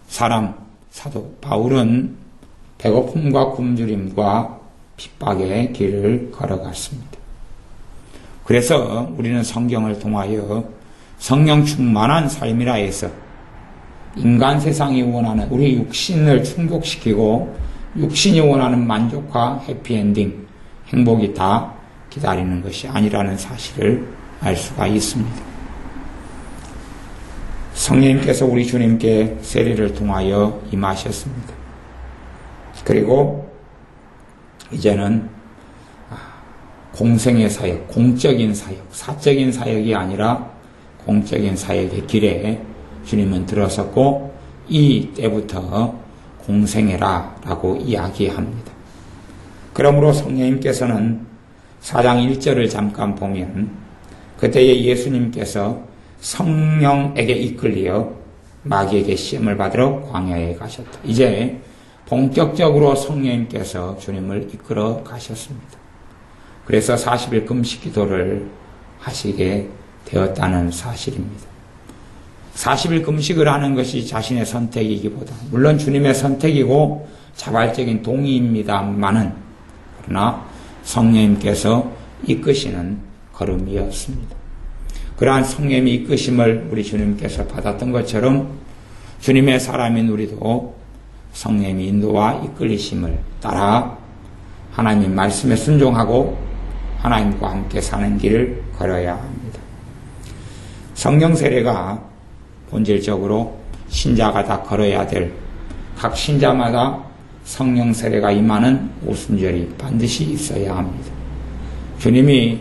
사람 사도 바울은 배고픔과 굶주림과 핍박의 길을 걸어갔습니다. 그래서 우리는 성경을 통하여 성령 충만한 삶이라 해서 인간 세상이 원하는 우리 육신을 충족시키고 육신이 원하는 만족과 해피엔딩, 행복이 다 기다리는 것이 아니라는 사실을 알 수가 있습니다. 성령님께서 우리 주님께 세례를 통하여 임하셨습니다. 그리고 이제는 공생의 사역, 공적인 사역, 사적인 사역이 아니라 공적인 사역의 길에 주님은 들어섰고 이 때부터 공생애라 라고 이야기합니다. 그러므로 성령님께서는 4장 1절을 잠깐 보면 그때에 예수님께서 성령에게 이끌려 마귀에게 시험을 받으러 광야에 가셨다. 이제 본격적으로 성령님께서 주님을 이끌어 가셨습니다. 그래서 40일 금식 기도를 하시게 되었다는 사실입니다. 40일 금식을 하는 것이 자신의 선택이기보다 물론 주님의 선택이고 자발적인 동의입니다만은 그러나 성령님께서 이끄시는 걸음이었습니다. 그러한 성령님의 이끄심을 우리 주님께서 받았던 것처럼 주님의 사람인 우리도 성령님의 인도와 이끌리심을 따라 하나님 말씀에 순종하고 하나님과 함께 사는 길을 걸어야 합니다. 성령 세례가 본질적으로 신자가 다 걸어야 될 각 신자마다 성령 세례가 임하는 오순절이 반드시 있어야 합니다. 주님이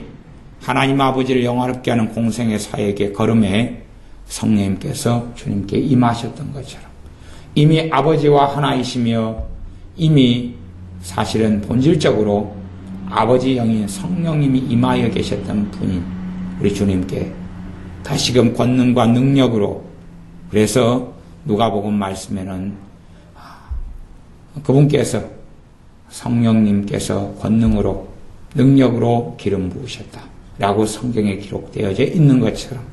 하나님 아버지를 영화롭게 하는 공생의 사역의 걸음에 성령님께서 주님께 임하셨던 것처럼 이미 아버지와 하나이시며 이미 사실은 본질적으로 아버지 영인 성령님이 임하여 계셨던 분인 우리 주님께 다시금 권능과 능력으로 그래서 누가복음 말씀에는 그분께서 성령님께서 권능으로 능력으로 기름 부으셨다 라고 성경에 기록되어져 있는 것처럼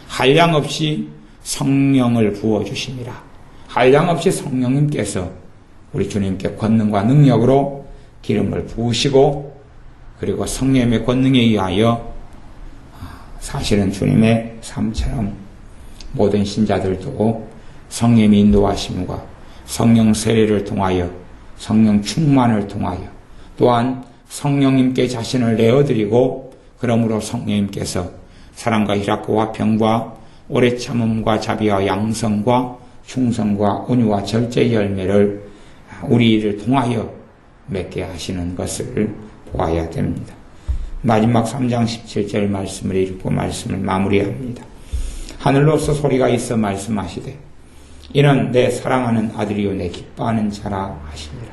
한량없이 성령을 부어주심이라 한량없이 성령님께서 우리 주님께 권능과 능력으로 기름을 부으시고 그리고 성령의 권능에 의하여 사실은 주님의 삶처럼 모든 신자들도 성령의 인도하심과 성령 세례를 통하여 성령 충만을 통하여 또한 성령님께 자신을 내어드리고 그러므로 성령님께서 사랑과 희락과 화평과 오래 참음과 자비와 양성과 충성과 온유와 절제의 열매를 우리를 통하여 맺게 하시는 것을 보아야 됩니다. 마지막 3장 17절 말씀을 읽고 말씀을 마무리합니다. 하늘로서 소리가 있어 말씀하시되 이는 내 사랑하는 아들이요 내 기뻐하는 자라 하시니라.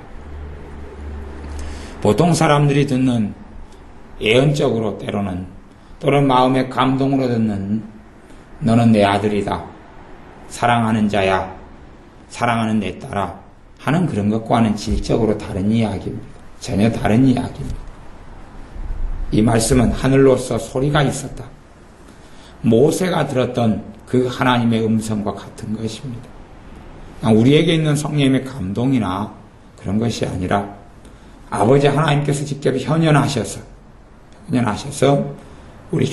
보통 사람들이 듣는 예언적으로 때로는 또는 마음의 감동으로 듣는 너는 내 아들이다. 사랑하는 자야. 사랑하는 내 딸아. 하는 그런 것과는 질적으로 다른 이야기입니다. 전혀 다른 이야기입니다. 이 말씀은 하늘로서 소리가 있었다. 모세가 들었던 그 하나님의 음성과 같은 것입니다. 우리에게 있는 성령님의 감동이나 그런 것이 아니라 아버지 하나님께서 직접 현현하셔서 우리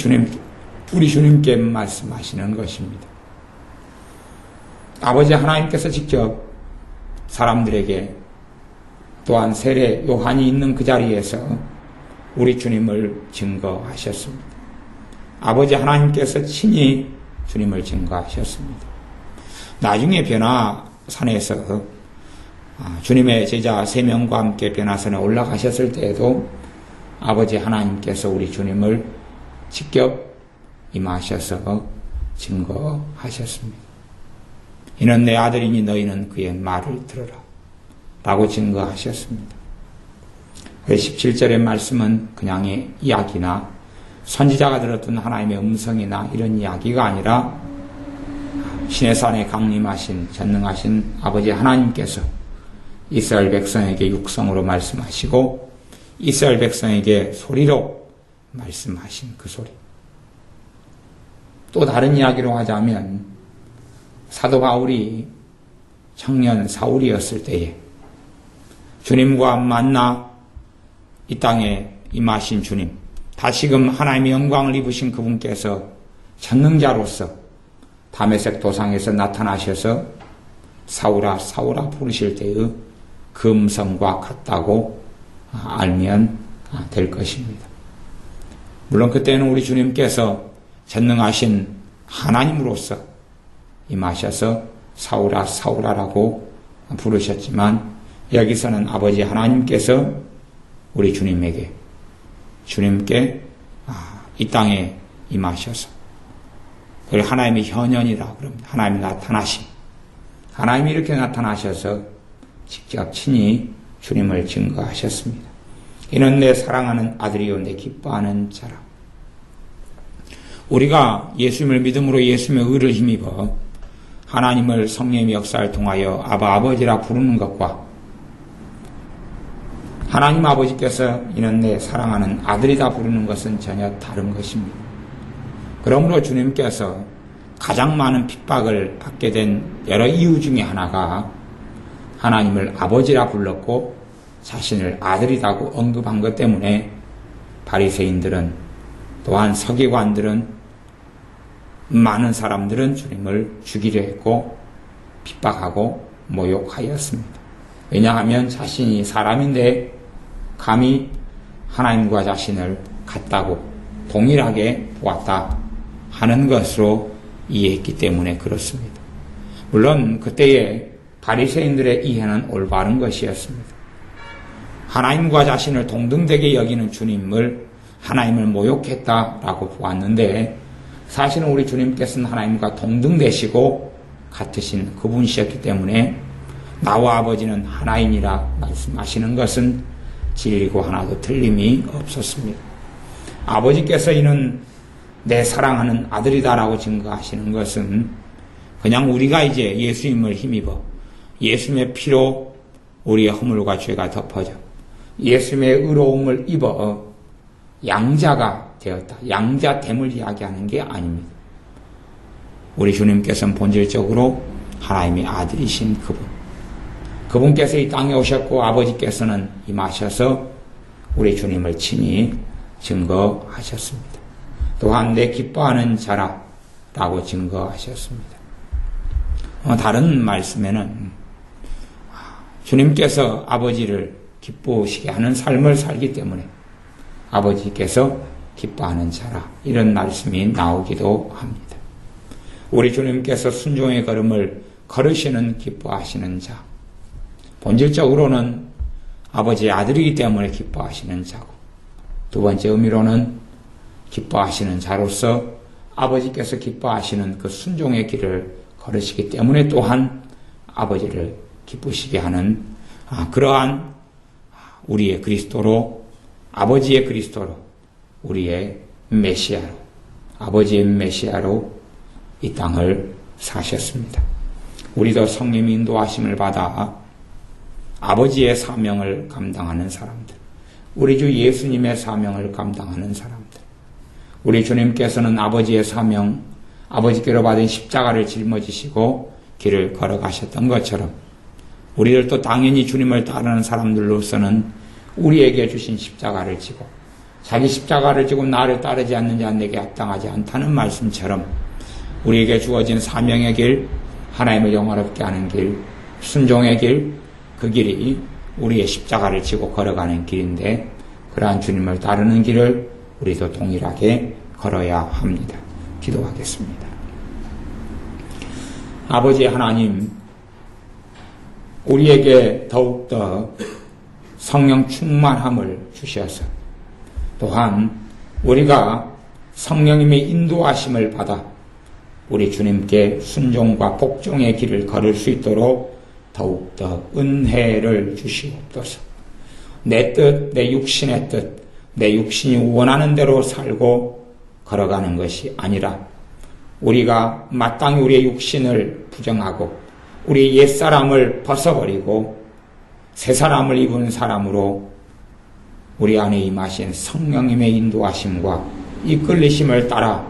주님께 말씀하시는 것입니다. 아버지 하나님께서 직접 사람들에게 또한 세례 요한이 있는 그 자리에서 우리 주님을 증거하셨습니다. 아버지 하나님께서 친히 주님을 증거하셨습니다. 나중에 변화산에서 주님의 제자 3명과 함께 변화산에 올라가셨을 때에도 아버지 하나님께서 우리 주님을 직접 임하셔서 증거하셨습니다. 이는 내 아들이니 너희는 그의 말을 들으라 라고 증거하셨습니다. 17절의 말씀은 그냥의 이야기나 선지자가 들었던 하나님의 음성이나 이런 이야기가 아니라 시내산에 강림하신 전능하신 아버지 하나님께서 이스라엘 백성에게 육성으로 말씀하시고 이스라엘 백성에게 소리로 말씀하신 그 소리. 또 다른 이야기로 하자면 사도 바울이 청년 사울이었을 때에 주님과 만나 이 땅에 임하신 주님, 다시금 하나님의 영광을 입으신 그분께서 전능자로서 다메섹 도상에서 나타나셔서 사울아 사울아 부르실 때의 그 음성과 같다고 알면 될 것입니다. 물론 그때는 우리 주님께서 전능하신 하나님으로서 임하셔서 사울아 사울아라고 부르셨지만 여기서는 아버지 하나님께서 우리 주님께 이 땅에 임하셔서 그걸 하나님의 현현이라 그럽니다. 하나님이 나타나심. 하나님이 이렇게 나타나셔서 직접 친히 주님을 증거하셨습니다. 이는 내 사랑하는 아들이요 내 기뻐하는 자라. 우리가 예수님을 믿음으로 예수님의 의를 힘입어 하나님을 성령의 역사를 통하여 아버지라 부르는 것과 하나님 아버지께서 이는 내 사랑하는 아들이다 부르는 것은 전혀 다른 것입니다. 그러므로 주님께서 가장 많은 핍박을 받게 된 여러 이유 중에 하나가 하나님을 아버지라 불렀고 자신을 아들이라고 언급한 것 때문에 바리새인들은 또한 서기관들은 많은 사람들은 주님을 죽이려 했고 핍박하고 모욕하였습니다. 왜냐하면 자신이 사람인데 감히 하나님과 자신을 같다고 동일하게 보았다 하는 것으로 이해했기 때문에 그렇습니다. 물론 그때의 바리새인들의 이해는 올바른 것이었습니다. 하나님과 자신을 동등되게 여기는 주님을 하나님을 모욕했다라고 보았는데 사실은 우리 주님께서는 하나님과 동등되시고 같으신 그분이셨기 때문에 나와 아버지는 하나이니라 말씀하시는 것은 진리고 하나도 틀림이 없었습니다. 아버지께서 이는 내 사랑하는 아들이다라고 증거하시는 것은 그냥 우리가 이제 예수님을 힘입어 예수님의 피로 우리의 허물과 죄가 덮어져 예수님의 의로움을 입어 양자가 되었다. 양자됨을 이야기하는 게 아닙니다. 우리 주님께서는 본질적으로 하나님의 아들이신 그분께서 이 땅에 오셨고 아버지께서는 임하셔서 우리 주님을 친히 증거하셨습니다. 또한 내 기뻐하는 자라 라고 증거하셨습니다. 다른 말씀에는 주님께서 아버지를 기쁘시게 하는 삶을 살기 때문에 아버지께서 기뻐하는 자라 이런 말씀이 나오기도 합니다. 우리 주님께서 순종의 걸음을 걸으시는 기뻐하시는 자, 본질적으로는 아버지의 아들이기 때문에 기뻐하시는 자고 두 번째 의미로는 기뻐하시는 자로서 아버지께서 기뻐하시는 그 순종의 길을 걸으시기 때문에 또한 아버지를 기쁘시게 하는 그러한 우리의 그리스도로 아버지의 그리스도로 우리의 메시아로 아버지의 메시아로 이 땅을 사셨습니다. 우리도 성령의 인도하심을 받아 아버지의 사명을 감당하는 사람들, 우리 주 예수님의 사명을 감당하는 사람들, 우리 주님께서는 아버지의 사명, 아버지께로 받은 십자가를 짊어지시고 길을 걸어가셨던 것처럼 우리들도 당연히 주님을 따르는 사람들로서는 우리에게 주신 십자가를 지고 자기 십자가를 지고 나를 따르지 않는 자 내게 합당하지 않다는 말씀처럼 우리에게 주어진 사명의 길, 하나님을 영화롭게 하는 길, 순종의 길, 그 길이 우리의 십자가를 지고 걸어가는 길인데 그러한 주님을 따르는 길을 우리도 동일하게 걸어야 합니다. 기도하겠습니다. 아버지 하나님, 우리에게 더욱더 성령 충만함을 주셔서 또한 우리가 성령님의 인도하심을 받아 우리 주님께 순종과 복종의 길을 걸을 수 있도록 더욱더 은혜를 주시옵소서. 내 뜻, 내 육신의 뜻, 내 육신이 원하는 대로 살고 걸어가는 것이 아니라 우리가 마땅히 우리의 육신을 부정하고 우리의 옛사람을 벗어버리고 새 사람을 입은 사람으로 우리 안에 임하신 성령님의 인도하심과 이끌리심을 따라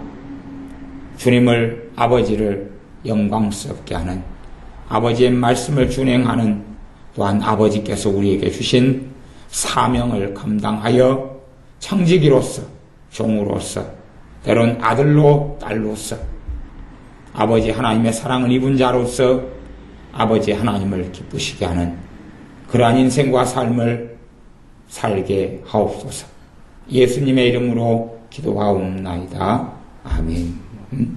주님을 아버지를 영광스럽게 하는 아버지의 말씀을 준행하는 또한 아버지께서 우리에게 주신 사명을 감당하여 청지기로서 종으로서 때론 아들로 딸로서 아버지 하나님의 사랑을 입은 자로서 아버지 하나님을 기쁘시게 하는 그러한 인생과 삶을 살게 하옵소서. 예수님의 이름으로 기도하옵나이다. 아멘.